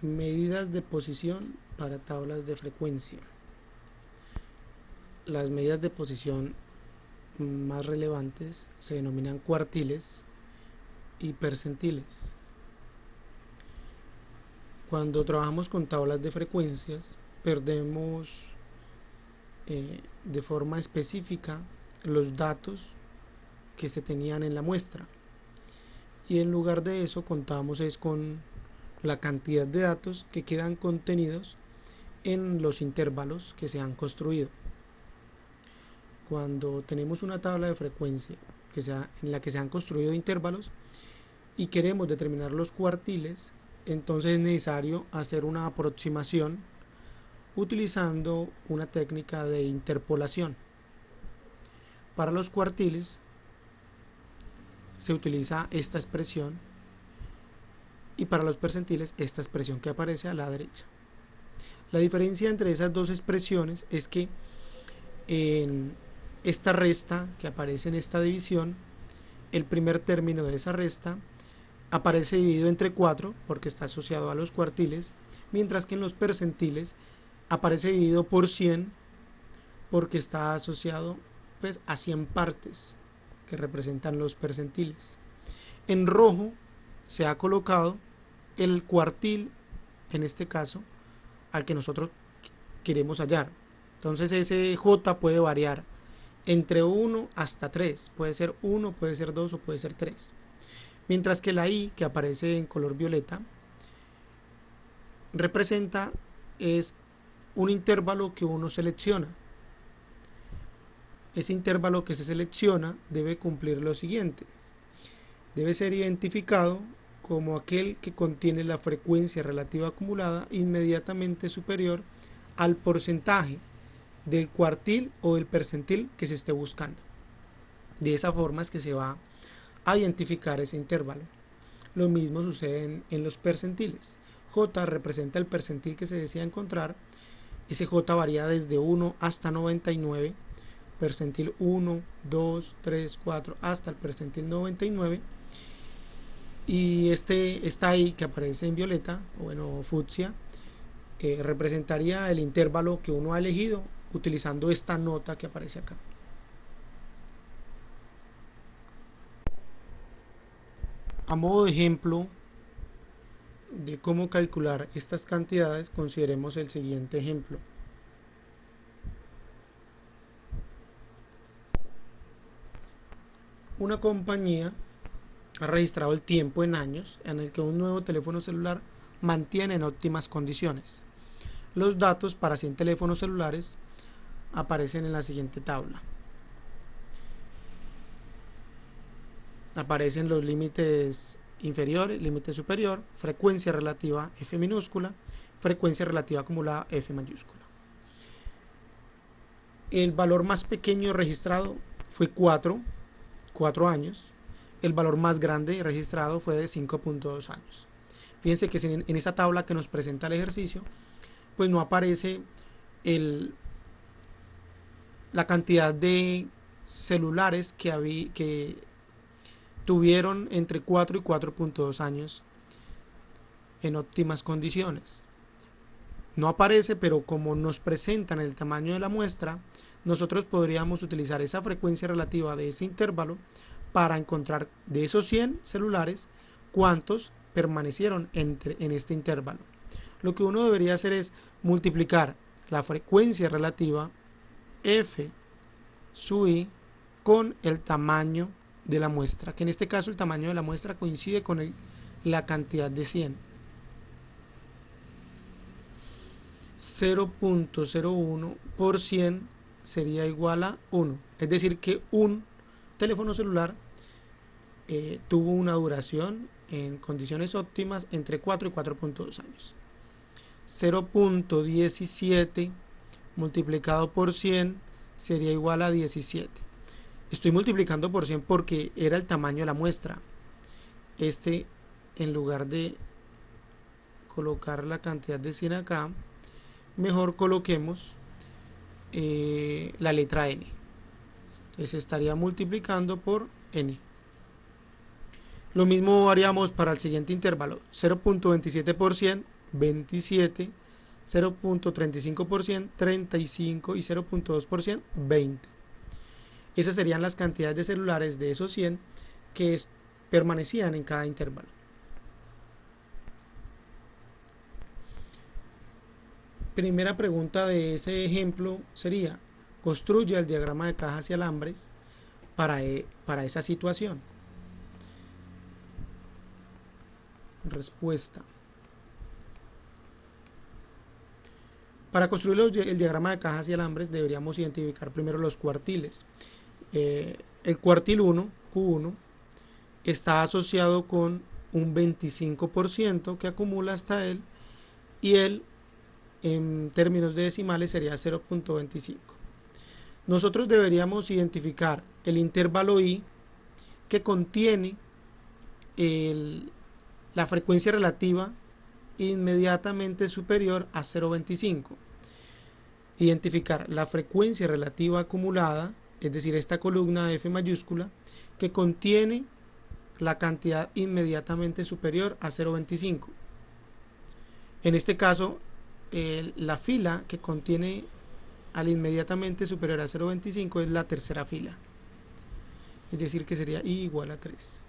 Medidas de posición para tablas de frecuencia. Las medidas de posición más relevantes se denominan cuartiles y percentiles. Cuando trabajamos con tablas de frecuencias, perdemos de forma específica los datos que se tenían en la muestra, y en lugar de eso contamos es con la cantidad de datos que quedan contenidos en los intervalos que se han construido. Cuando tenemos una tabla de frecuencia en la que se han construido intervalos y queremos determinar los cuartiles, entonces es necesario hacer una aproximación utilizando una técnica de interpolación. Para los cuartiles se utiliza esta expresión, y para los percentiles esta expresión que aparece a la derecha. La diferencia entre esas dos expresiones es que en esta resta que aparece en esta división, el primer término de esa resta aparece dividido entre 4 porque está asociado a los cuartiles, mientras que en los percentiles aparece dividido por 100 porque está asociado pues a 100 partes que representan los percentiles. En rojo se ha colocado el cuartil, en este caso, al que nosotros queremos hallar. Entonces ese J puede variar entre 1 hasta 3, puede ser 1, puede ser 2 o puede ser 3. Mientras que la I, que aparece en color violeta, representa es un intervalo que uno selecciona. Ese intervalo que se selecciona debe cumplir lo siguiente: debe ser identificado como aquel que contiene la frecuencia relativa acumulada inmediatamente superior al porcentaje del cuartil o del percentil que se esté buscando. De esa forma es que se va a identificar ese intervalo. Lo mismo sucede en los percentiles. J representa el percentil que se desea encontrar. Ese J varía desde 1 hasta 99, percentil 1, 2, 3, 4 hasta el percentil 99. Y esta I que aparece en violeta, o bueno, fucsia, representaría el intervalo que uno ha elegido utilizando esta nota que aparece acá. A modo de ejemplo de cómo calcular estas cantidades, consideremos el siguiente ejemplo. Una compañía ha registrado el tiempo en años en el que un nuevo teléfono celular mantiene en óptimas condiciones. Los datos para 100 teléfonos celulares aparecen en la siguiente tabla. Aparecen los límites inferiores, límite superior, frecuencia relativa F minúscula, frecuencia relativa acumulada F mayúscula. El valor más pequeño registrado fue 4 años. El valor más grande registrado fue de 5.2 años. Fíjense que en esa tabla que nos presenta el ejercicio, pues no aparece la cantidad de celulares que tuvieron entre 4 y 4.2 años en óptimas condiciones. No aparece, pero como nos presentan el tamaño de la muestra, nosotros podríamos utilizar esa frecuencia relativa de ese intervalo para encontrar de esos 100 celulares cuántos permanecieron en este intervalo. Lo que uno debería hacer es multiplicar la frecuencia relativa F sub I con el tamaño de la muestra, que en este caso el tamaño de la muestra coincide con la cantidad de 100. 0.01 por 100 sería igual a 1. Es decir, que un teléfono celular tuvo una duración en condiciones óptimas entre 4 y 4.2 años. 0.17 multiplicado por 100 sería igual a 17. Estoy multiplicando por 100 porque era el tamaño de la muestra. En lugar de colocar la cantidad de 100 acá, mejor coloquemos la letra n. Entonces estaría multiplicando por n. Lo mismo haríamos para el siguiente intervalo. 0.27 por 100 27, 0.35%, 35 y 0.2%, 20. Esas serían las cantidades de celulares de esos 100 que permanecían en cada intervalo. Primera pregunta de ese ejemplo sería: construye el diagrama de cajas y alambres para esa situación. Respuesta: para construir el diagrama de cajas y alambres deberíamos identificar primero los cuartiles. El cuartil 1, Q1, está asociado con un 25% que acumula hasta él, y él en términos de decimales sería 0.25. Nosotros deberíamos identificar el intervalo I, que contiene la frecuencia relativa inmediatamente superior a 0.25. Identificar la frecuencia relativa acumulada, es decir, esta columna F mayúscula, que contiene la cantidad inmediatamente superior a 0.25. En este caso, la fila que contiene al inmediatamente superior a 0.25 es la tercera fila, es decir, que sería I igual a 3.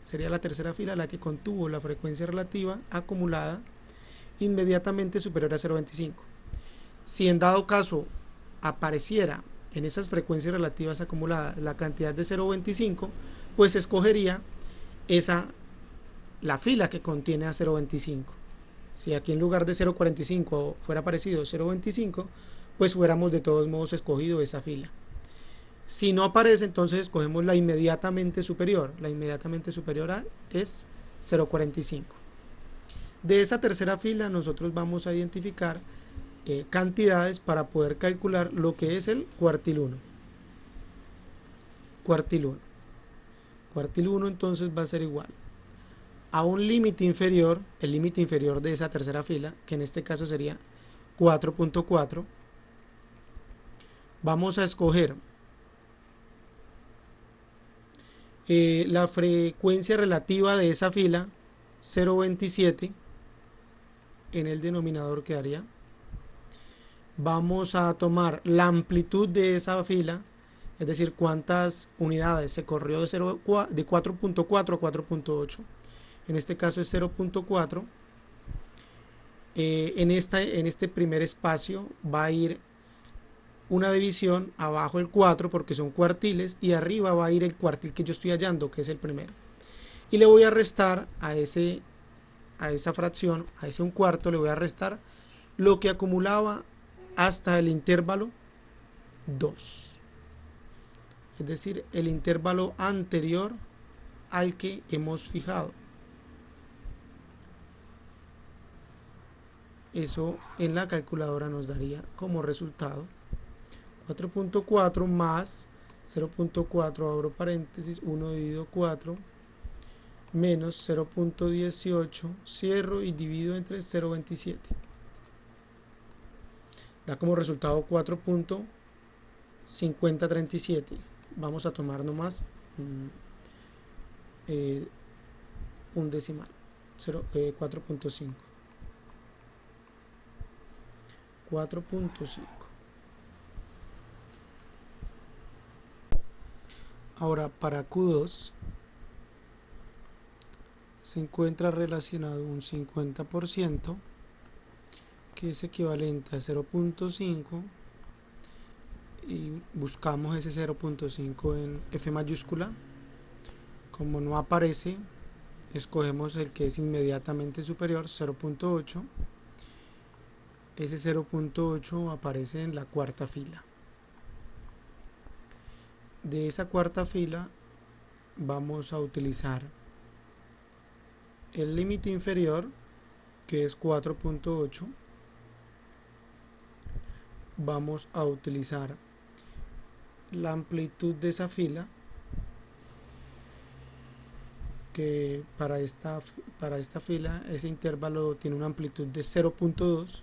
Sería la tercera fila la que contuvo la frecuencia relativa acumulada inmediatamente superior a 0.25. Si en dado caso apareciera en esas frecuencias relativas acumuladas la cantidad de 0.25, pues escogería la fila que contiene a 0.25. Si aquí en lugar de 0.45 fuera aparecido 0.25, pues hubiéramos de todos modos escogido esa fila. Si no aparece, entonces escogemos la inmediatamente superior. La inmediatamente superior es 0.45. De esa tercera fila nosotros vamos a identificar cantidades para poder calcular lo que es el cuartil 1. Cuartil 1. Cuartil 1 entonces va a ser igual a un límite inferior, el límite inferior de esa tercera fila, que en este caso sería 4.4. Vamos a escoger la frecuencia relativa de esa fila, 0.27, en el denominador quedaría. Vamos a tomar la amplitud de esa fila, es decir, cuántas unidades se corrió de 4.4 a 4.8. En este caso es 0.4. En este primer espacio va a ir una división, abajo el 4 porque son cuartiles, y arriba va a ir el cuartil que yo estoy hallando, que es el primero. Y le voy a restar a esa fracción, a ese un cuarto, le voy a restar lo que acumulaba hasta el intervalo 2. Es decir, el intervalo anterior al que hemos fijado. Eso en la calculadora nos daría como resultado 4.4 más 0.4, abro paréntesis, 1 dividido 4, menos 0.18, cierro y divido entre 0.27. Da como resultado 4.5037. Vamos a tomar nomás un decimal, 4.5. 4.5. Ahora para Q2 se encuentra relacionado un 50%, que es equivalente a 0.5, y buscamos ese 0.5 en F mayúscula. Como no aparece, escogemos el que es inmediatamente superior, 0.8. Ese 0.8 aparece en la cuarta fila. De esa cuarta fila vamos a utilizar el límite inferior, que es 4.8. Vamos a utilizar la amplitud de esa fila, que para esta fila ese intervalo tiene una amplitud de 0.2,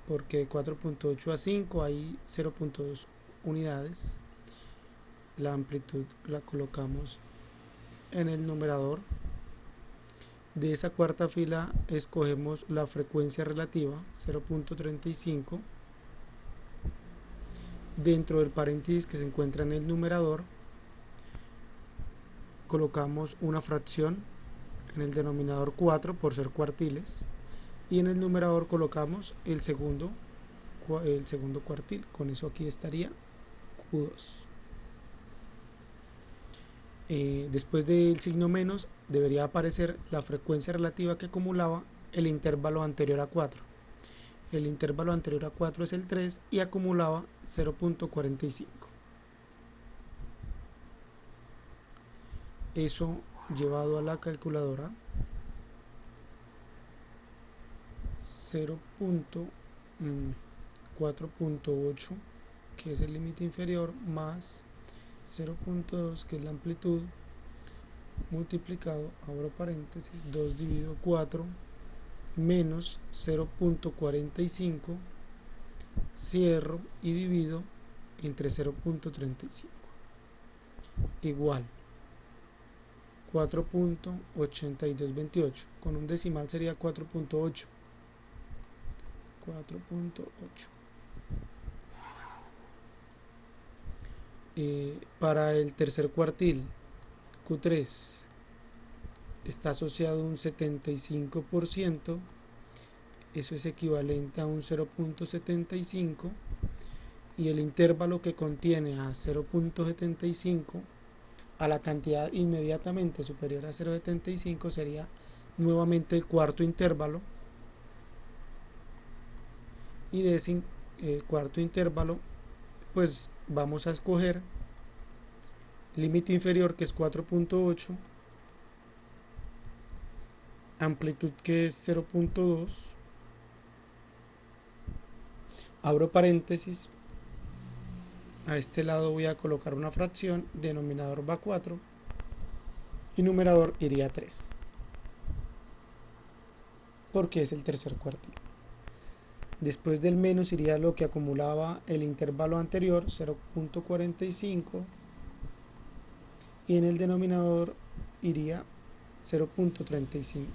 porque de 4.8 a 5 hay 0.2 unidades. La amplitud la colocamos en el numerador De esa cuarta fila escogemos la frecuencia relativa 0.35. Dentro del paréntesis que se encuentra en el numerador colocamos una fracción, en el denominador 4 por ser cuartiles, y en el numerador colocamos el segundo cuartil. Con eso aquí estaría Q2. Después del signo menos debería aparecer la frecuencia relativa que acumulaba el intervalo anterior a 4. El intervalo anterior a 4 es el 3 y acumulaba 0.45. Eso llevado a la calculadora, 0.4.8, que es el límite inferior, más 0.2, que es la amplitud, multiplicado, abro paréntesis, 2 dividido 4, menos 0.45, cierro y divido entre 0.35, igual 4.8228, con un decimal sería 4.8. Para el tercer cuartil, Q3 está asociado a un 75%, eso es equivalente a un 0.75, y el intervalo que contiene a 0.75 a la cantidad inmediatamente superior a 0.75 sería nuevamente el cuarto intervalo, y de ese cuarto intervalo pues vamos a escoger límite inferior, que es 4.8, amplitud, que es 0.2, abro paréntesis, a este lado voy a colocar una fracción, denominador va 4 y numerador iría 3, porque es el tercer cuartil. Después del menos iría lo que acumulaba el intervalo anterior, 0.45, y en el denominador iría 0.35.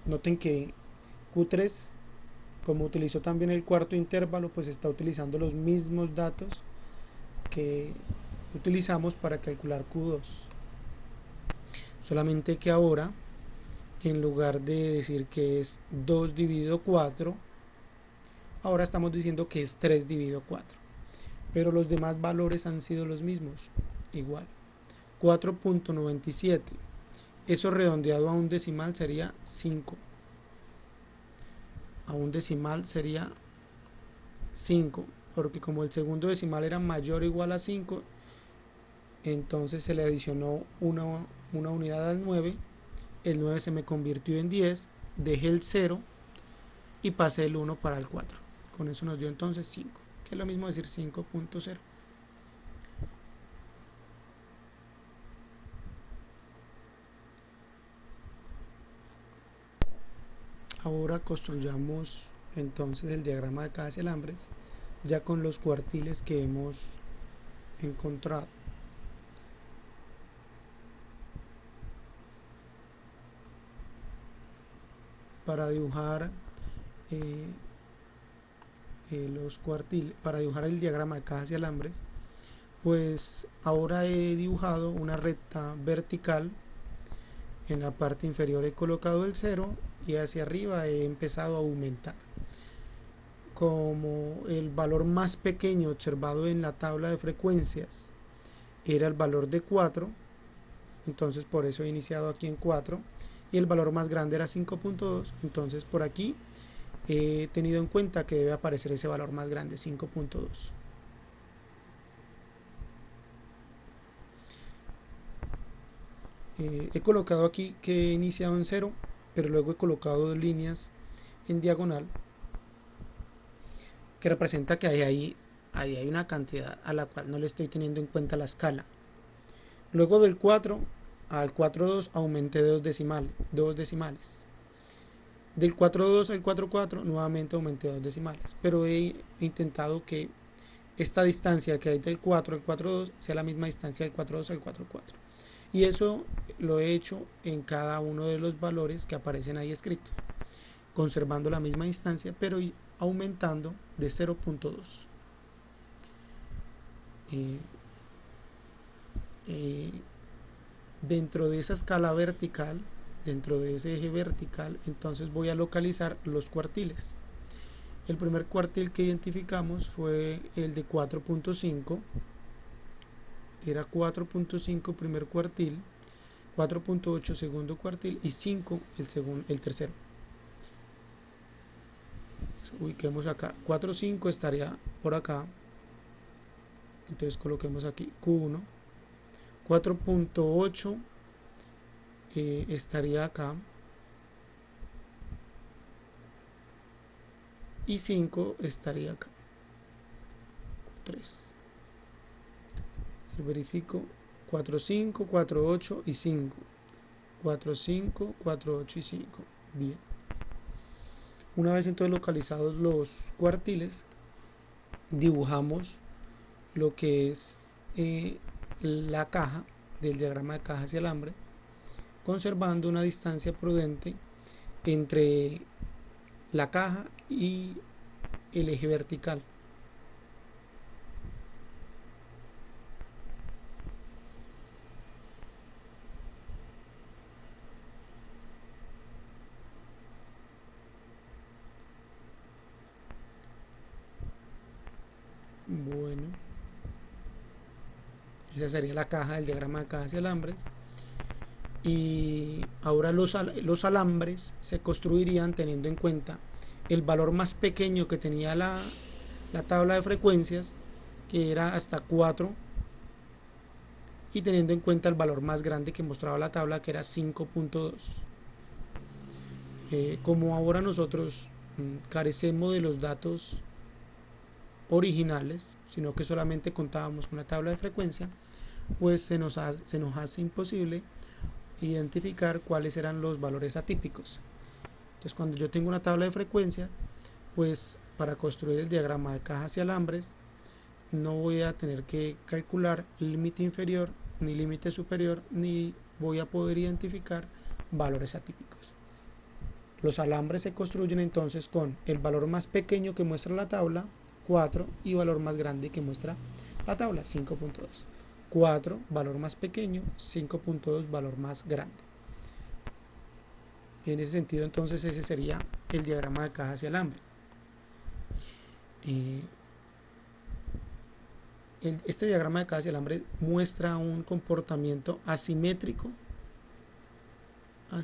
Noten que Q3, como utilizó también el cuarto intervalo, pues está utilizando los mismos datos que utilizamos para calcular Q2, solamente que ahora, en lugar de decir que es 2 dividido 4, ahora estamos diciendo que es 3 dividido 4, pero los demás valores han sido los mismos, igual 4.97, eso redondeado a un decimal sería 5, a un decimal sería 5, porque como el segundo decimal era mayor o igual a 5, entonces se le adicionó una unidad al 9, el 9 se me convirtió en 10, dejé el 0 y pasé el 1 para el 4, con eso nos dio entonces 5, que es lo mismo decir 5.0. Ahora construyamos entonces el diagrama de cajas y alambres, ya con los cuartiles que hemos encontrado. Para dibujar los cuartiles, para dibujar el diagrama de cajas y alambres, pues ahora he dibujado una recta vertical. En la parte inferior he colocado el 0 y hacia arriba he empezado a aumentar. Como el valor más pequeño observado en la tabla de frecuencias era el valor de 4, entonces por eso he iniciado aquí en 4, y el valor más grande era 5.2, entonces por aquí he tenido en cuenta que debe aparecer ese valor más grande, 5.2. He colocado aquí que he iniciado en 0, pero luego he colocado dos líneas en diagonal, que representa que ahí hay una cantidad a la cual no le estoy teniendo en cuenta la escala. Luego del 4 al 4.2 aumenté dos decimales. Del 4.2 al 4.4 nuevamente aumenté 2 decimales, pero he intentado que esta distancia que hay del 4 al 4.2 sea la misma distancia del 4.2 al 4.4. Y eso lo he hecho en cada uno de los valores que aparecen ahí escritos, conservando la misma distancia, pero aumentando de 0.2. Dentro de esa escala vertical, dentro de ese eje vertical, entonces voy a localizar los cuartiles. El primer cuartil que identificamos fue el de 4.5, era 4.5 primer cuartil, 4.8 segundo cuartil y 5 el tercero. Ubiquemos acá, 4.5 estaría por acá, entonces coloquemos aquí Q1, 4.8 estaría acá y 5 estaría acá, Q3. Verifico 4.5, 4.8 y 5. 4.5, 4.8 y 5. Bien. Una vez entonces localizados los cuartiles, dibujamos lo que es la caja del diagrama de cajas y alambre, conservando una distancia prudente entre la caja y el eje vertical. Bueno, esa sería la caja del diagrama de cajas y alambres. Y ahora los alambres se construirían teniendo en cuenta el valor más pequeño que tenía la tabla de frecuencias, que era hasta 4, y teniendo en cuenta el valor más grande que mostraba la tabla, que era 5.2. Como ahora nosotros carecemos de los datos originales, sino que solamente contábamos con la tabla de frecuencia, pues se nos hace imposible identificar cuáles eran los valores atípicos. Entonces, cuando yo tengo una tabla de frecuencia, pues para construir el diagrama de cajas y alambres no voy a tener que calcular límite inferior ni límite superior, ni voy a poder identificar valores atípicos. Los alambres se construyen entonces con el valor más pequeño que muestra la tabla, 4, y valor más grande que muestra la tabla, 5.2. 4, valor más pequeño, 5.2, valor más grande. En ese sentido, entonces, ese sería el diagrama de cajas y alambres. Este diagrama de cajas y alambres muestra un comportamiento asimétrico. A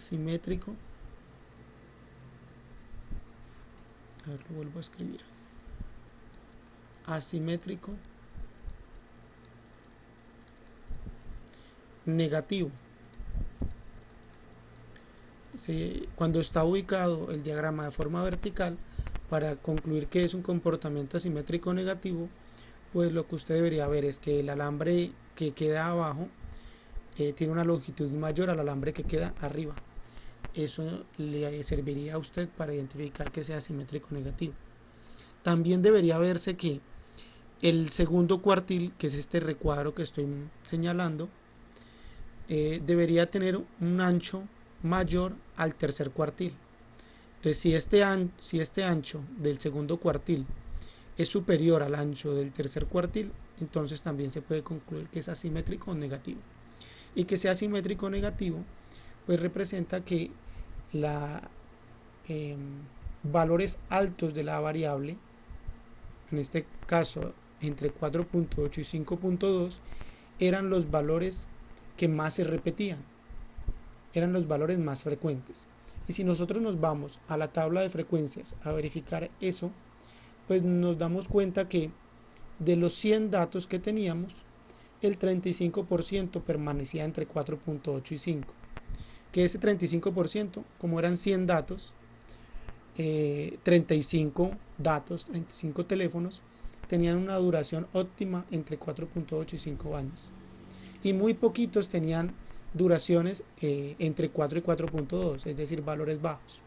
ver, lo vuelvo a escribir. Asimétrico negativo. Cuando está ubicado el diagrama de forma vertical, para concluir que es un comportamiento asimétrico negativo, pues lo que usted debería ver es que el alambre que queda abajo tiene una longitud mayor al alambre que queda arriba. Eso le serviría a usted para identificar que sea asimétrico negativo. También debería verse que el segundo cuartil, que es este recuadro que estoy señalando, debería tener un ancho mayor al tercer cuartil. Entonces, si este ancho del segundo cuartil es superior al ancho del tercer cuartil, entonces también se puede concluir que es asimétrico o negativo. Y que sea asimétrico o negativo, pues representa que valores altos de la variable, en este caso entre 4.8 y 5.2, eran los valores que más se repetían, eran los valores más frecuentes. Y si nosotros nos vamos a la tabla de frecuencias a verificar eso, pues nos damos cuenta que de los 100 datos que teníamos, el 35% permanecía entre 4.8 y 5. Que ese 35%, como eran 100 datos, 35 datos, 35 teléfonos, tenían una duración óptima entre 4.8 y 5 años. Y muy poquitos tenían duraciones entre 4 y 4.2, es decir, valores bajos.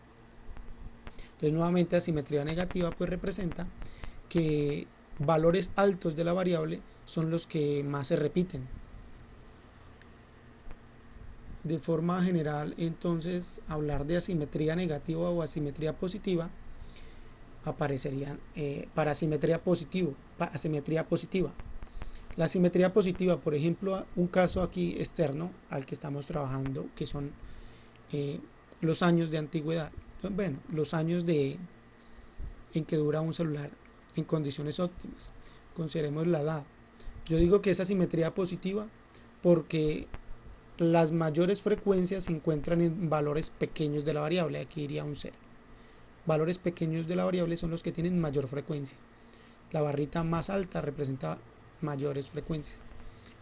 Entonces nuevamente asimetría negativa pues representa que valores altos de la variable son los que más se repiten. De forma general, entonces, hablar de asimetría negativa o asimetría positiva aparecerían para asimetría positiva. La asimetría positiva, por ejemplo, un caso aquí externo al que estamos trabajando, que son los años de antigüedad. Bueno, los años en que dura un celular en condiciones óptimas. Consideremos la edad. Yo digo que es asimetría positiva porque las mayores frecuencias se encuentran en valores pequeños de la variable. Aquí iría un 0. Valores pequeños de la variable son los que tienen mayor frecuencia. La barrita más alta representa mayores frecuencias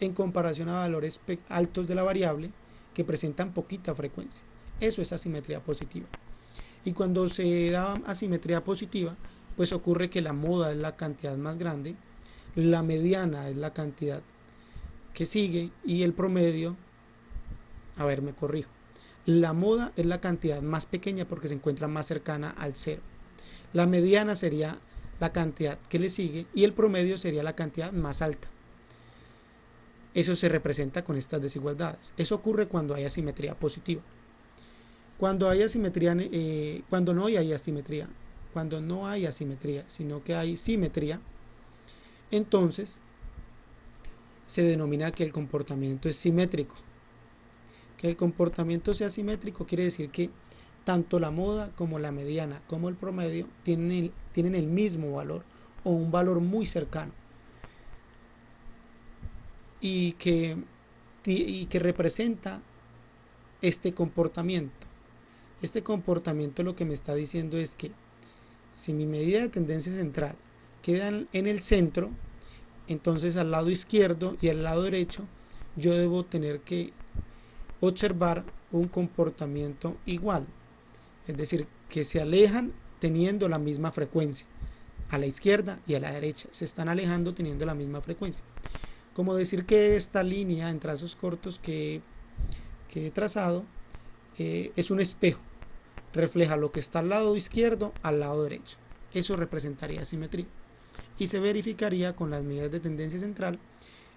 en comparación a valores altos de la variable que presentan poquita frecuencia. Eso es asimetría positiva. Y cuando se da asimetría positiva, pues ocurre que la moda es la cantidad más grande, la mediana es la cantidad que sigue y el promedio, me corrijo, la moda es la cantidad más pequeña porque se encuentra más cercana al 0. La mediana sería la cantidad que le sigue y el promedio sería la cantidad más alta. Eso se representa con estas desigualdades. Eso ocurre cuando hay asimetría positiva. Cuando hay asimetría, cuando no hay asimetría, sino que hay simetría, entonces se denomina que el comportamiento es simétrico. Que el comportamiento sea simétrico quiere decir que tanto la moda como la mediana como el promedio tienen el mismo valor o un valor muy cercano y que representa este comportamiento. Este comportamiento lo que me está diciendo es que si mi medida de tendencia central queda en el centro, entonces al lado izquierdo y al lado derecho yo debo tener que observar un comportamiento igual, es decir, que se alejan teniendo la misma frecuencia. A la izquierda y a la derecha se están alejando teniendo la misma frecuencia. Como decir que esta línea en trazos cortos que he trazado es un espejo, refleja lo que está al lado izquierdo al lado derecho. Eso representaría simetría y se verificaría con las medidas de tendencia central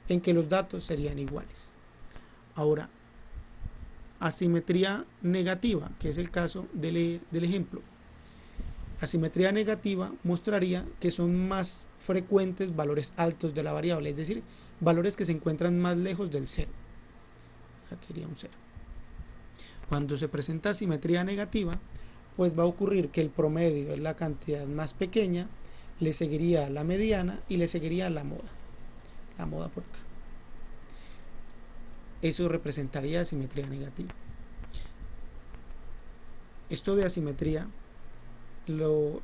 en que los datos serían iguales. Ahora, asimetría negativa, que es el caso del ejemplo. Asimetría negativa mostraría que son más frecuentes valores altos de la variable, es decir, valores que se encuentran más lejos del 0. Aquí iría un 0. Cuando se presenta asimetría negativa, pues va a ocurrir que el promedio es la cantidad más pequeña, le seguiría la mediana y le seguiría la moda por acá. Eso representaría asimetría negativa. Esto de asimetría lo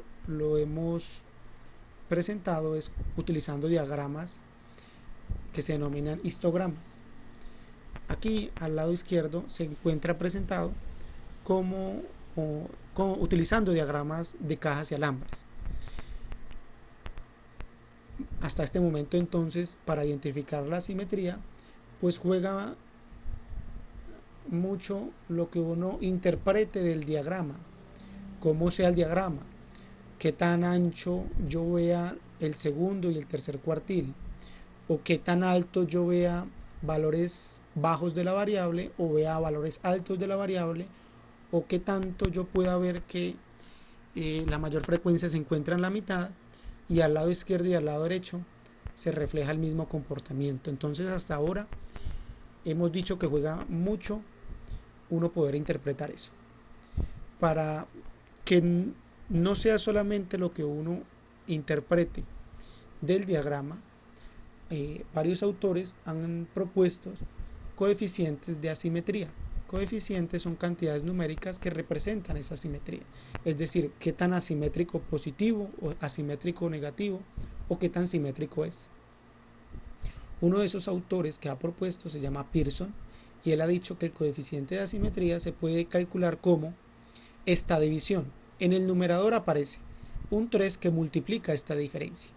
hemos presentado es utilizando diagramas que se denominan histogramas. Aquí al lado izquierdo se encuentra presentado como utilizando diagramas de cajas y alambres. Hasta este momento entonces, para identificar la asimetría, pues juega mucho lo que uno interprete del diagrama, cómo sea el diagrama, qué tan ancho yo vea el segundo y el tercer cuartil, o qué tan alto yo vea valores bajos de la variable o vea valores altos de la variable, o qué tanto yo pueda ver que la mayor frecuencia se encuentra en la mitad y al lado izquierdo y al lado derecho se refleja el mismo comportamiento. Entonces hasta ahora hemos dicho que juega mucho uno poder interpretar eso para que no sea solamente lo que uno interprete del diagrama. Varios autores han propuesto coeficientes de asimetría. Coeficientes son cantidades numéricas que representan esa asimetría, es decir, qué tan asimétrico positivo o asimétrico negativo o qué tan simétrico es. Uno de esos autores que ha propuesto se llama Pearson y él ha dicho que el coeficiente de asimetría se puede calcular como esta división. En el numerador aparece un 3 que multiplica esta diferencia,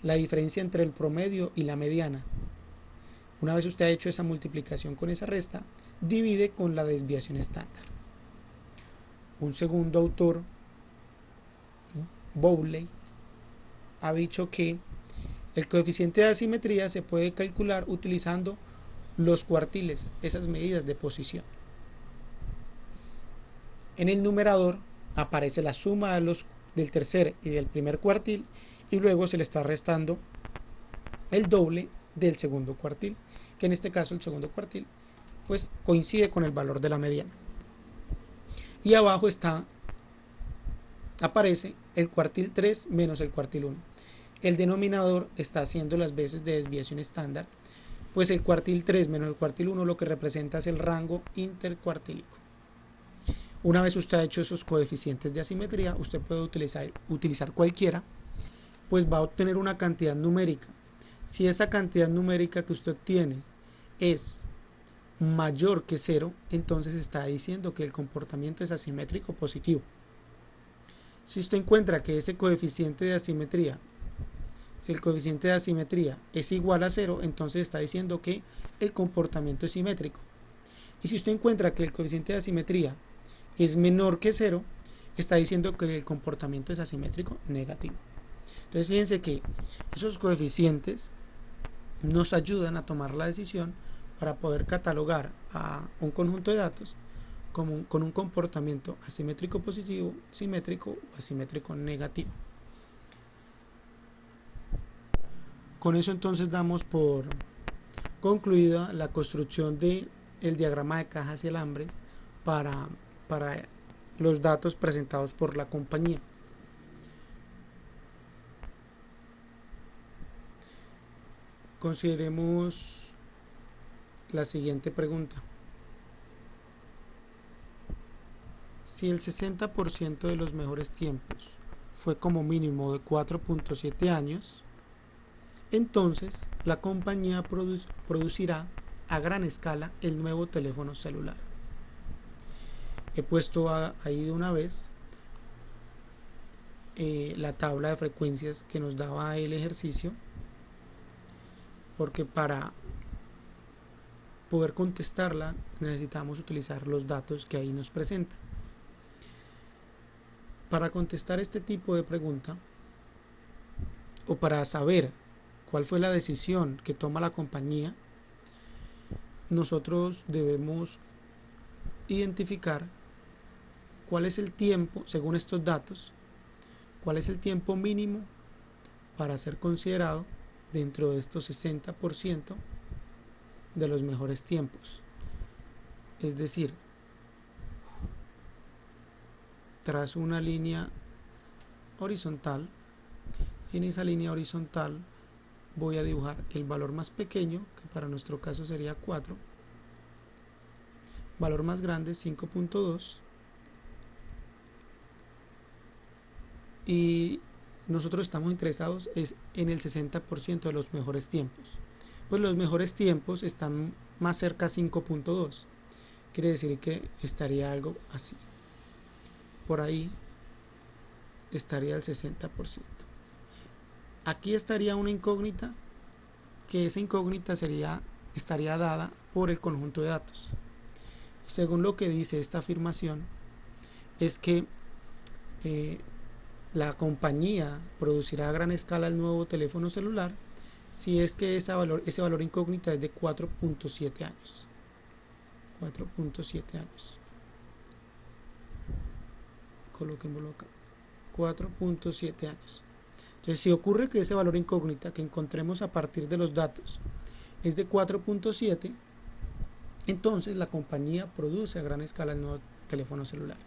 la diferencia entre el promedio y la mediana. Una vez usted ha hecho esa multiplicación con esa resta, divide con la desviación estándar. Un segundo autor Bowley ha dicho que el coeficiente de asimetría se puede calcular utilizando los cuartiles, esas medidas de posición. En el numerador aparece la suma del tercer y del primer cuartil, y luego se le está restando el doble del segundo cuartil, que en este caso el segundo cuartil pues coincide con el valor de la mediana. Y abajo aparece el cuartil 3 menos el cuartil 1. El denominador está haciendo las veces de desviación estándar, pues el cuartil 3 menos el cuartil 1 lo que representa es el rango intercuartílico. Una vez usted ha hecho esos coeficientes de asimetría, usted puede utilizar cualquiera, pues va a obtener una cantidad numérica. Si esa cantidad numérica que usted tiene es mayor que 0, entonces está diciendo que el comportamiento es asimétrico positivo. Si usted encuentra que ese coeficiente de asimetría, si el coeficiente de asimetría es igual a 0, entonces está diciendo que el comportamiento es simétrico. Y si usted encuentra que el coeficiente de asimetría es menor que 0, está diciendo que el comportamiento es asimétrico negativo. Entonces fíjense que esos coeficientes nos ayudan a tomar la decisión para poder catalogar a un conjunto de datos con un comportamiento asimétrico positivo, simétrico o asimétrico negativo. Con eso entonces damos por concluida la construcción del diagrama de cajas y alambres para los datos presentados por la compañía. Consideremos la siguiente pregunta. Si el 60% de los mejores tiempos fue como mínimo de 4.7 años, entonces la compañía producirá a gran escala el nuevo teléfono celular. He puesto ahí de una vez la tabla de frecuencias que nos daba el ejercicio, porque para poder contestarla necesitamos utilizar los datos que ahí nos presenta. Para contestar este tipo de pregunta, o para saber cuál fue la decisión que toma la compañía, nosotros debemos identificar cuál es el tiempo, según estos datos, cuál es el tiempo mínimo para ser considerado dentro de estos 60% de los mejores tiempos. Es decir, trazo una línea horizontal, y en esa línea horizontal voy a dibujar el valor más pequeño, que para nuestro caso sería 4, valor más grande 5.2, y nosotros estamos interesados en el 60% de los mejores tiempos. Pues los mejores tiempos están más cerca a 5.2, quiere decir que estaría algo así. Por ahí estaría el 60%. Aquí estaría una incógnita, que esa incógnita estaría dada por el conjunto de datos. Según lo que dice esta afirmación, es que la compañía producirá a gran escala el nuevo teléfono celular si es que ese valor incógnita es de 4.7 años. 4.7 años. Coloquémoslo acá. 4.7 años. Entonces, si ocurre que ese valor incógnita que encontremos a partir de los datos es de 4.7, entonces la compañía produce a gran escala el nuevo teléfono celular.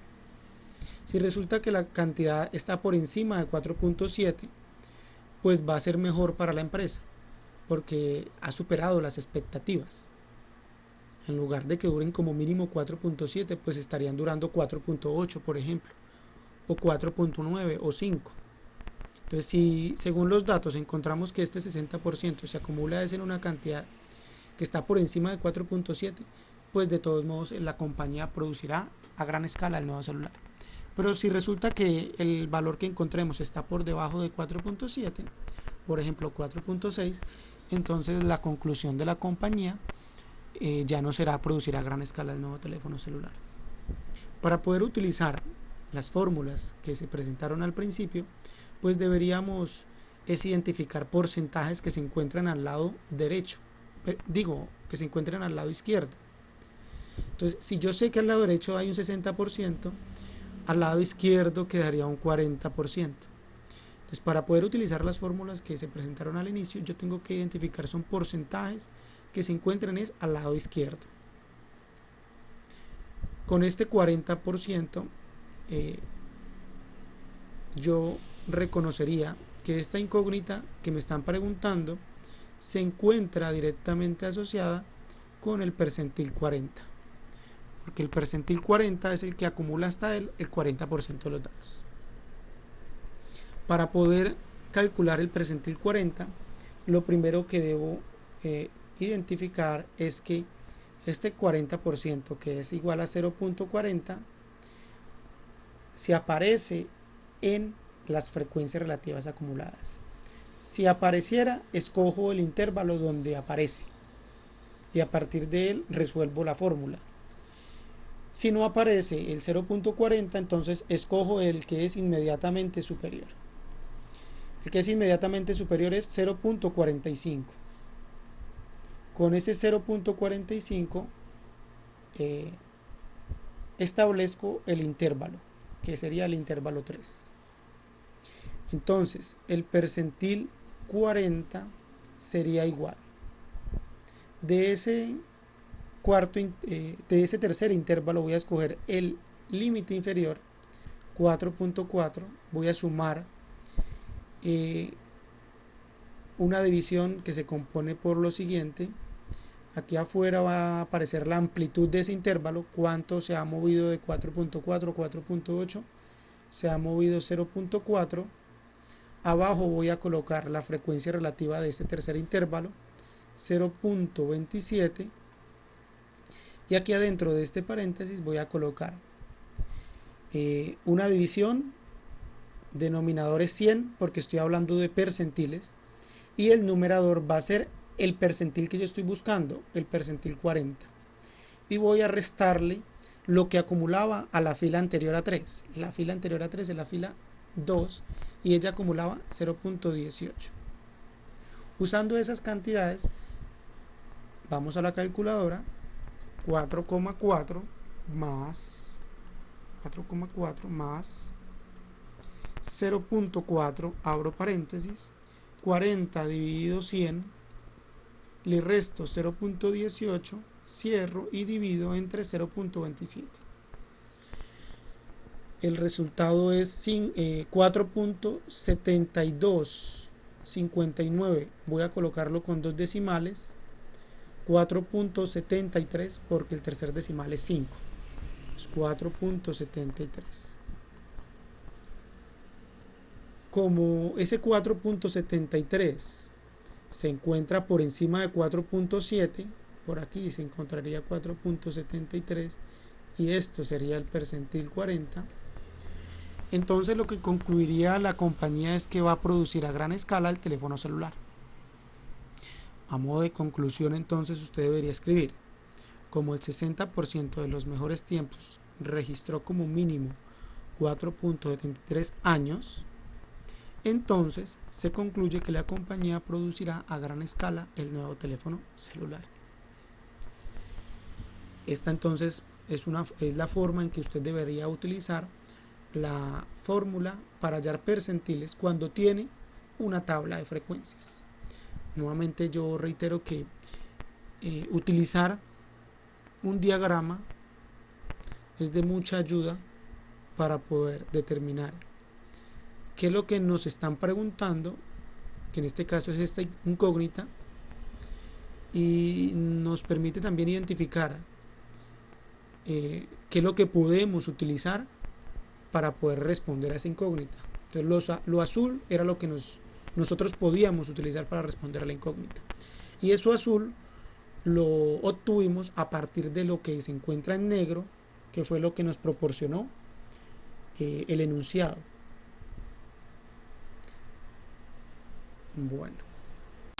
Si resulta que la cantidad está por encima de 4.7, pues va a ser mejor para la empresa, porque ha superado las expectativas. En lugar de que duren como mínimo 4.7, pues estarían durando 4.8, por ejemplo, o 4.9 o 5. Entonces, si según los datos encontramos que este 60% se acumula en una cantidad que está por encima de 4.7, pues de todos modos la compañía producirá a gran escala el nuevo celular. Pero si resulta que el valor que encontremos está por debajo de 4.7, por ejemplo 4.6, entonces la conclusión de la compañía ya no será producir a gran escala el nuevo teléfono celular. Para poder utilizar las fórmulas que se presentaron al principio, pues deberíamos identificar porcentajes que se encuentran al lado derecho, que se encuentran al lado izquierdo. Entonces, si yo sé que al lado derecho hay un 60%, al lado izquierdo quedaría un 40%. Entonces, para poder utilizar las fórmulas que se presentaron al inicio, yo tengo que identificar son porcentajes que se encuentran al lado izquierdo. Con este 40%, yo reconocería que esta incógnita que me están preguntando se encuentra directamente asociada con el percentil 40, porque el percentil 40 es el que acumula hasta él el 40% de los datos. Para poder calcular el percentil 40, lo primero que debo identificar es que este 40%, que es igual a 0.40, si aparece en las frecuencias relativas acumuladas. Si apareciera, escojo el intervalo donde aparece y a partir de él resuelvo la fórmula. Si no aparece el 0.40, entonces escojo el que es inmediatamente superior. El que es inmediatamente superior es 0.45. Con ese 0.45 establezco el intervalo, que sería el intervalo 3. Entonces, el percentil 40 sería igual. De ese tercer intervalo voy a escoger el límite inferior, 4.4. Voy a sumar una división que se compone por lo siguiente. Aquí afuera va a aparecer la amplitud de ese intervalo, cuánto se ha movido de 4.4 a 4.8, se ha movido 0.4. Abajo voy a colocar la frecuencia relativa de este tercer intervalo, 0.27. Y aquí adentro de este paréntesis voy a colocar una división, denominador es 100 porque estoy hablando de percentiles, y el numerador va a ser el percentil que yo estoy buscando, el percentil 40. Y voy a restarle lo que acumulaba a la fila anterior a 3. La fila anterior a 3 es la fila 2 y ella acumulaba 0.18. Usando esas cantidades, vamos a la calculadora. 4,4 más 0.4, abro paréntesis, 40 dividido 100, le resto 0.18, cierro y divido entre 0.27. El resultado es 4.7259. Voy a colocarlo con dos decimales. 4.73 porque el tercer decimal es 5. Es 4.73. Como ese 4.73 se encuentra por encima de 4.7, por aquí se encontraría 4.73 y esto sería el percentil 40. Entonces lo que concluiría la compañía es que va a producir a gran escala el teléfono celular. A modo de conclusión, entonces usted debería escribir: como el 60% de los mejores tiempos registró como mínimo 4.73 años, entonces se concluye que la compañía producirá a gran escala el nuevo teléfono celular. Esta entonces es la forma en que usted debería utilizar la fórmula para hallar percentiles cuando tiene una tabla de frecuencias. Nuevamente yo reitero que utilizar un diagrama es de mucha ayuda para poder determinar qué es lo que nos están preguntando, que en este caso es esta incógnita, y nos permite también identificar qué es lo que podemos utilizar para poder responder a esa incógnita. Entonces lo azul era lo que nosotros podíamos utilizar para responder a la incógnita, y eso azul lo obtuvimos a partir de lo que se encuentra en negro, que fue lo que nos proporcionó el enunciado. Bueno.